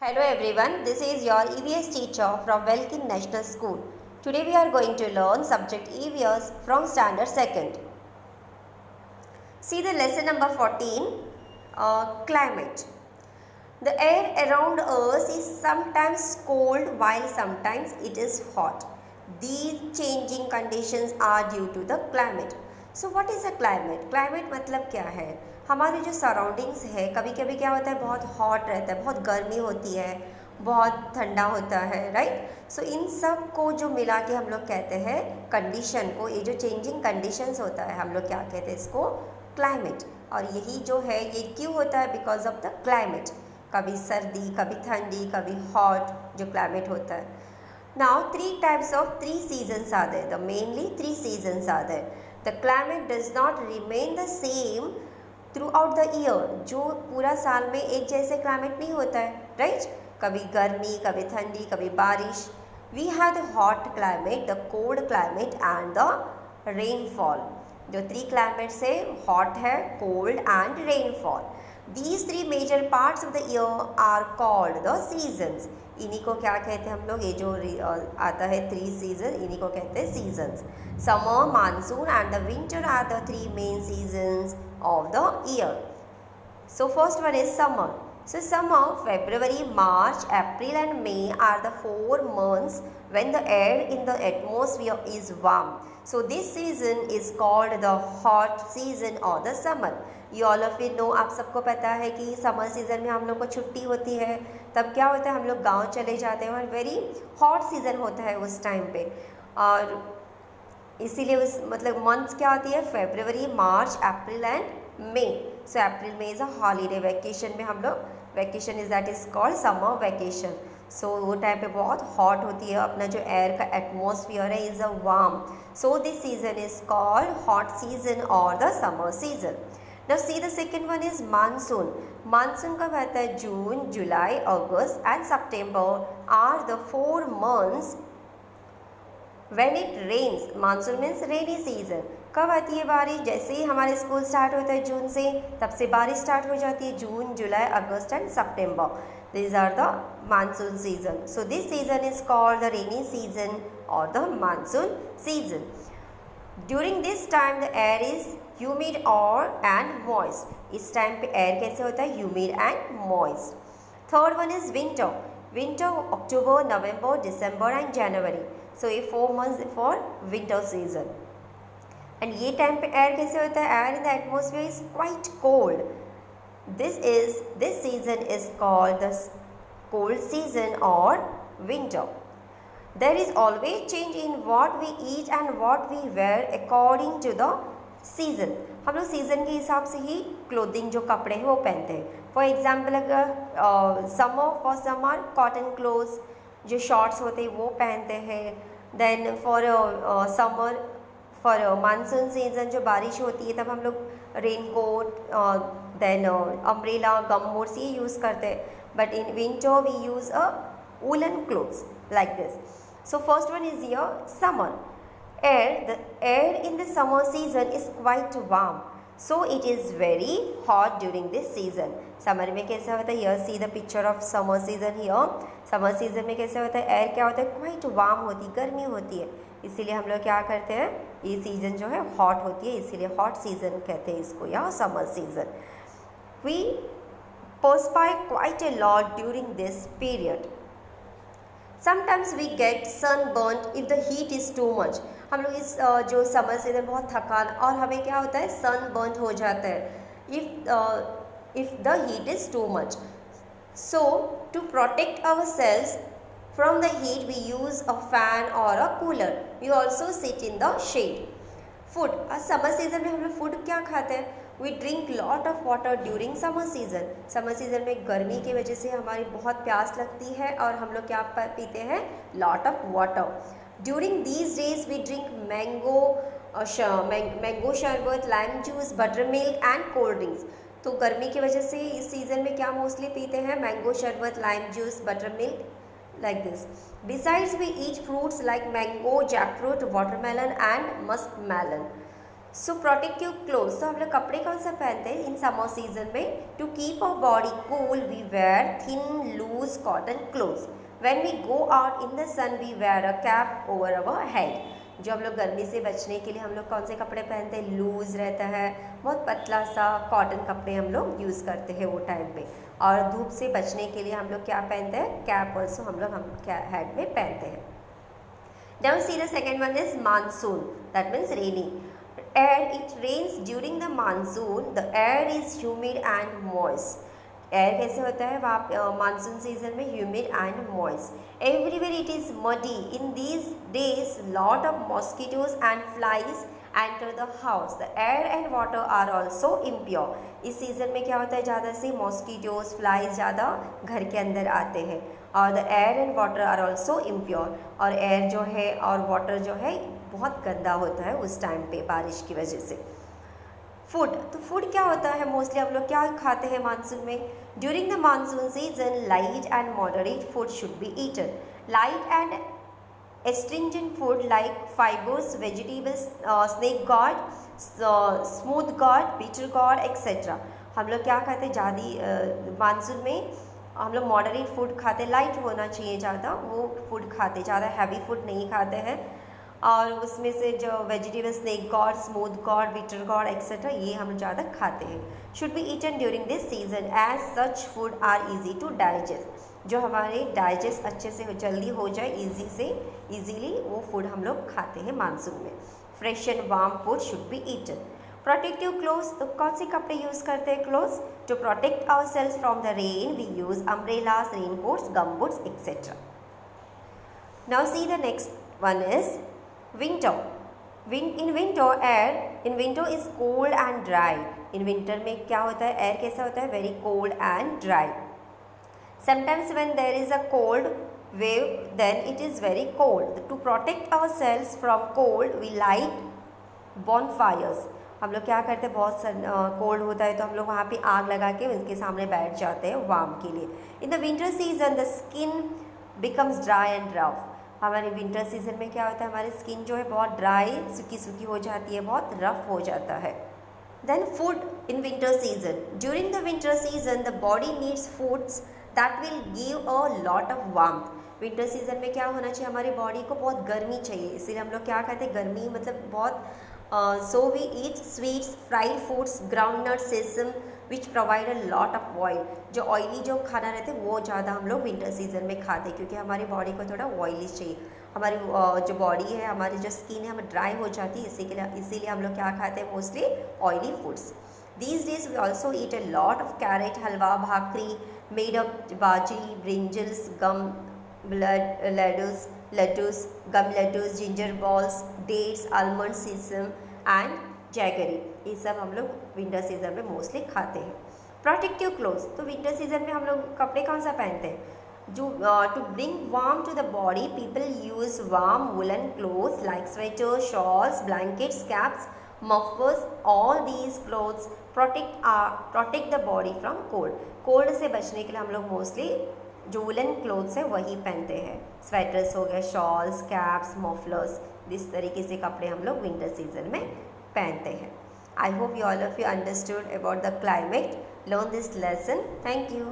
Hello everyone, this is your EVS teacher from Welkin National School. Today we are going to learn subject EVS from standard 2nd. See the lesson number 14, climate. The air around us is sometimes cold while sometimes it is hot. These changing conditions are due to the climate. So what is a climate? Climate मतलब क्या है? हमारे जो surroundings है, कभी कभी क्या होता है, बहुत हॉट रहता है, बहुत गर्मी होती है, बहुत ठंडा होता है, राइट. सो इन सब को जो मिला के हम लोग कहते हैं कंडीशन को, ये जो चेंजिंग कंडीशंस होता है हम लोग क्या कहते हैं इसको, क्लाइमेट. और यही जो है ये क्यों होता है, बिकॉज ऑफ द क्लाइमेट. कभी सर्दी, कभी ठंडी, कभी हॉट जो क्लाइमेट होता है. Now three seasons are there. The mainly 3 seasons are there. The climate does not remain the same through out the year. जो पूरा साल में एक जैसे क्लाइमेट नहीं होता है, राइट. कभी गर्मी, कभी ठंडी, कभी बारिश. We have the hot climate, the cold climate and the rainfall. जो 3 क्लाइमेट्स है, हॉट है, cold and rainfall. These 3 major parts of the year are called the seasons. इन्हीं को क्या कहते हैं हम लोग, ये जो आता है 3 सीजन, इन्हीं को कहते हैं seasons. Summer, monsoon and the winter are the 3 main seasons of the year. So first one is summer. So summer, February, March, April and May are the 4 months when the air in the atmosphere is warm. So this season is called the hot season or the summer. You all of you know, आप सबको पता है कि summer season में हम लोग को छुट्टी होती है. तब क्या होता है, हम लोग गांव चले जाते हैं और वेरी हॉट सीज़न होता है उस टाइम पे. और इसीलिए उस मतलब मंथ्स क्या होती है, फेब्रुवरी, मार्च, अप्रैल एंड मई. सो अप्रैल में इज़ अ हॉलीडे. वैकेशन में हम लोग, vacation is that is called summer vacation. So वो टाइम पे बहुत हॉट होती है, अपना जो एयर का एटमॉस्फेयर है is a warm. So this season is called hot season और the summer season. Now see the second one is monsoon. Monsoon कब आता है, जून, जुलाई, अगस्त एंड सितंबर are the 4 months When it rains. Monsoon means rainy season. कब आती है बारिश, जैसे ही हमारे स्कूल स्टार्ट होता है जून से, तब से बारिश स्टार्ट हो जाती है. जून, जुलाई, अगस्त एंड सितंबर, these are the monsoon season. So this season is called the rainy season or the monsoon season. During this time the air is humid or and moist. इस टाइम पे एयर कैसे होता है, humid and moist. Third one is winter. Winter, October, November, December and January. So ये 4 months for winter season. And ये time पे air कैसे होता है, air in the atmosphere is quite cold. This season is called the cold season और winter. There is always change in what we eat and what we wear according to the season. हम लोग season के हिसाब से ही clothing, जो कपड़े हैं वो पहनते हैं. फॉर एग्जाम्पल अगर फॉर समर कॉटन क्लोथ्स, जो शॉर्ट्स होते हैं वो पहनते हैं. Then for summer, for monsoon season जो बारिश होती है तब हम लोग raincoat, then umbrella, gumboots ये यूज़ करते हैं. But in winter we use a woollen clothes like this. So first one is your summer. The air in the summer season is quite warm. So it is very hot during this season. Summer में कैसा होता है, here see the picture of summer season here. Summer season में कैसे होता है, air क्या होता है, क्वाइट वार्म होती, गर्मी होती है. इसीलिए हम लोग क्या करते हैं, ये सीज़न जो है हॉट होती है, इसीलिए हॉट सीजन कहते हैं इसको, या summer season. We perspire quite a lot during this period. Sometimes we get sunburnt if the heat is too much. हम लोग इस जो समर सीजन बहुत थकान और हमें क्या होता है, सनबर्न हो जाता है if the heat is too much. So to protect ourselves from the heat we use a fan or a cooler. We also sit in the shade. Food. Summer season में हम लोग फूड क्या खाते हैं, we drink lot of water during summer season. Summer season में गर्मी की वजह से हमारी बहुत प्यास लगती है और हम लोग क्या पीते हैं, lot of water. During these days we drink mango sharbat, lime juice, buttermilk and cold drinks. तो गर्मी की वजह से इस सीज़न में क्या मोस्टली पीते हैं, mango sharbat, lime juice, butter milk, like this. Besides we eat fruits like mango, jackfruit, watermelon and muskmelon. So protective clothes, तो हम लोग कपड़े कौन सा पहनते हैं इन समर सीजन में? To keep our body cool we wear thin loose cotton clothes. When we go out in the sun we wear a cap over our head. जो हम लोग गर्मी से बचने के लिए हम लोग कौन से कपड़े पहनते हैं? लूज रहता है, बहुत पतला सा कॉटन कपड़े हम लोग यूज़ करते हैं वो टाइम पे। और धूप से बचने के लिए हम लोग क्या पहनते हैं? कैप ऑल्सो हम लोग क्या हेड में पहनते हैं। Now see the second one is monsoon, that means rainy. Air, it rains during the monsoon. The air is humid and moist. Air कैसे होता है वहाँ मानसून सीजन में? Humid and moist. Everywhere it is muddy. In these days lot of mosquitoes and flies enter the house. The air and water are also impure. इस season में क्या होता है? ज़्यादा से मॉस्किटोज फ्लाइज ज़्यादा घर के अंदर आते हैं। और the air and water are also impure, और एयर जो है और वाटर जो है बहुत गंदा होता है उस टाइम पे बारिश की वजह से। फूड, तो फूड क्या होता है? मोस्टली हम लोग क्या खाते हैं मानसून में? During the monsoon season light and moderate food should be eaten. Light and astringent food like fibres, vegetables, snake gourd, smooth gourd, bitter gourd etcetera. हम लोग क्या खाते हैं ज़्यादा मानसून में? हम लोग मॉडरेट फूड खाते, लाइट होना चाहिए ज़्यादा, वो फूड खाते, ज़्यादा हैवी फूड नहीं खाते हैं। और उसमें से जो vegetable, snake gourd, smooth gourd, bitter gourd etcetera, ये हम ज़्यादा खाते हैं। Should be eaten during this season as such food are easy to digest. जो हमारे डाइजेस्ट अच्छे से जल्दी हो जाए, ईजीली वो फूड हम लोग खाते हैं मानसून में। Fresh and warm food should be eaten. Protective clothes, तो कौन से कपड़े यूज़ करते हैं clothes? To protect ourselves from the rain we use umbrellas, raincoats, gumboots etcetera. Now see the next one is winter. In winter air is cold and dry. In winter में क्या होता है? Air कैसा होता है? very cold and dry. Sometimes when there is a cold wave then it is very cold. To protect ourselves from cold we light bonfires. हम लोग क्या करते हैं? बहुत कोल्ड होता है तो हम लोग वहाँ पे आग लगा के उनके सामने बैठ जाते हैं वार्म के लिए। In the winter season the skin becomes dry and rough. हमारे विंटर सीजन में क्या होता है? हमारी स्किन जो है बहुत ड्राई, सूखी हो जाती है, बहुत रफ हो जाता है। Then food in winter season. During the winter season the body needs foods that will give a lot of warmth. Winter season में क्या होना चाहिए? हमारी बॉडी को बहुत गर्मी चाहिए, इसीलिए हम लोग क्या खाते हैं? गर्मी मतलब बहुत so we eat sweets, fried foods, groundnut, sesame which provide a lot of oil. जो ऑयली जो खाना रहते हैं वो ज़्यादा हम लोग विंटर सीजन में खाते हैं, क्योंकि हमारी बॉडी को थोड़ा ऑयली चाहिए। हमारी जो बॉडी है, हमारी जो स्किन है, हमें ड्राई हो जाती है, इसीलिए हम लोग क्या खाते हैं? Mostly oily foods. These days we also eat a lot of carrot halwa, bhakri made of बाजी, brinjals, gum lettuce, gum lettuce, ginger balls, dates, almonds, sesame and jaggery, ये सब हम लोग विंटर सीजन में मोस्टली खाते हैं। प्रोटेक्टिव क्लोथ्स, तो winter season में हम लोग कपड़े कौन सा पहनते हैं? जो to bring warm to the body people use warm woollen clothes like sweater, shawls, blankets, caps, mufflers. All these clothes protect the body from cold. Cold से बचने के लिए हम लोग मोस्टली जो वुलन क्लोथ्स है वही पहनते हैं। स्वेटर्स हो गए, शॉल्स, कैप्स, मफलर्स, इस तरीके से कपड़े हम लोग विंटर सीजन में पहनते हैं। I hope you all of you understood about the climate, learn this lesson. Thank you.